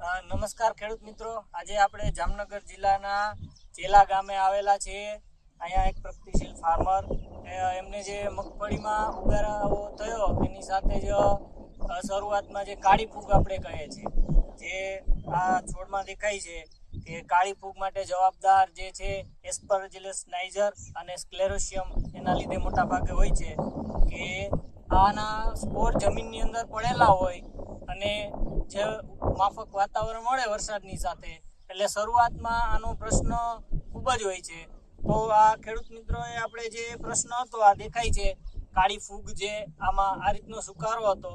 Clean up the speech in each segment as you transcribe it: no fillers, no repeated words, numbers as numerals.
નમસ્કાર ખેડૂત મિત્રો, આજે આપણે જામનગર જિલ્લાના ચેલા ગામે આવેલા છીએ. અહીંયા એક પ્રગતિશીલ ફાર્મર એમને જે મગફળીમાં ઉગારાઓ થયો એની સાથે જ શરૂઆતમાં જે કાળી ફૂગ આપણે કહીએ છીએ, જે આ છોડમાં દેખાય છે કે કાળી ફૂગ માટે જવાબદાર જે છે એસ્પરજિલસ નાઇજર અને સ્ક્લેરોશિયમ, એના લીધે મોટા ભાગે હોય છે કે આના સ્પોર જમીનની અંદર પડેલા હોય અને જે માફક વાતાવરણ મળે વરસાદની સાથે, એટલે શરૂઆતમાં આનો પ્રશ્ન ખૂબ જ હોય છે. તો આ ખેડૂત મિત્રોએ આપણે જે પ્રશ્ન હતો, આ દેખાય છે કાળી ફૂગ, જે આમાં આ રીતનો સુકારો હતો,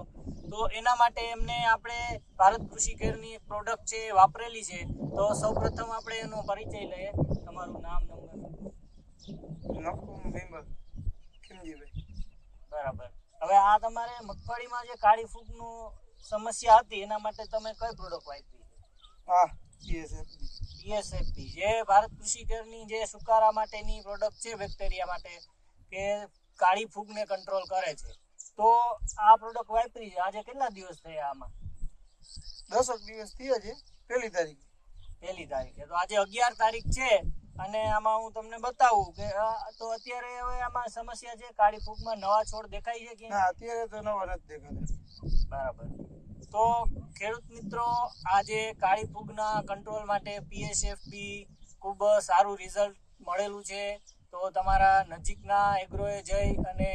તો એના માટે એમને આપણે ભારત કૃષિ કેરની પ્રોડક્ટ છે વાપરેલી છે. તો સૌપ્રથમ આપણે એનો પરિચય લઈએ. તમારું નામ, નંબર? બરાબર. હવે આ તમારે મગફળીમાં જે કાળી ફૂગનું સમસ્યા હતી એના માટે તમે કઈ પ્રોડક્ટ વાપરી? PSFP, જે ભારત કૃષિ કેરની જે સુકારા માટેની પ્રોડક્ટ છે, બેક્ટેરિયા માટે, કે કાળી ફૂગને કંટ્રોલ કરે છે. તો આ પ્રોડક્ટ વાપરી છે. આજે કેટલા દિવસ થયા આમાં? 10 દિવસ થયા છે. પહેલી તારીખે. તો આજે 11 તારીખ છે અને આમાં હું તમને બતાવું કે તો અત્યારે હવે આમાં સમસ્યા છે કાળી ફૂગમાં. નવા છોડ દેખાય છે કે? ના, અત્યારે તો નવા નથી દેખાતા. બરાબર. તો ખેડૂત મિત્રો, આ જે કાળી ફૂગના કંટ્રોલ માટે PSFP ખૂબ સારું રિઝલ્ટ મળેલું છે. તો તમારા નજીકના એગ્રોએ જઈ અને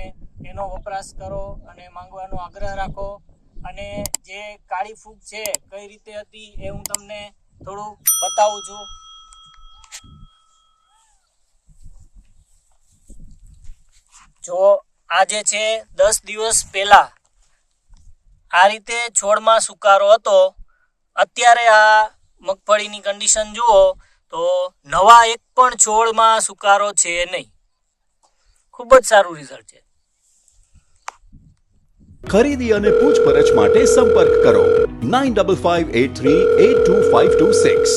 એનો વપરાશ કરો અને માંગવાનો આગ્રહ રાખો. અને જે કાળી ફૂગ છે કઈ રીતે હતી એ હું તમને થોડું બતાવું છું. જો આ જે છે 10 દિવસ પહેલા આ રીતે છોડમાં સુકારો હતો. અત્યારે આ મગફળીની કન્ડિશન જુઓ તો નવા એક પણ છોડમાં સુકારો છે નહીં. ખૂબ જ સારું રિઝલ્ટ છે. ખરીદી અને પૂછપરછ માટે સંપર્ક કરો 9558382526.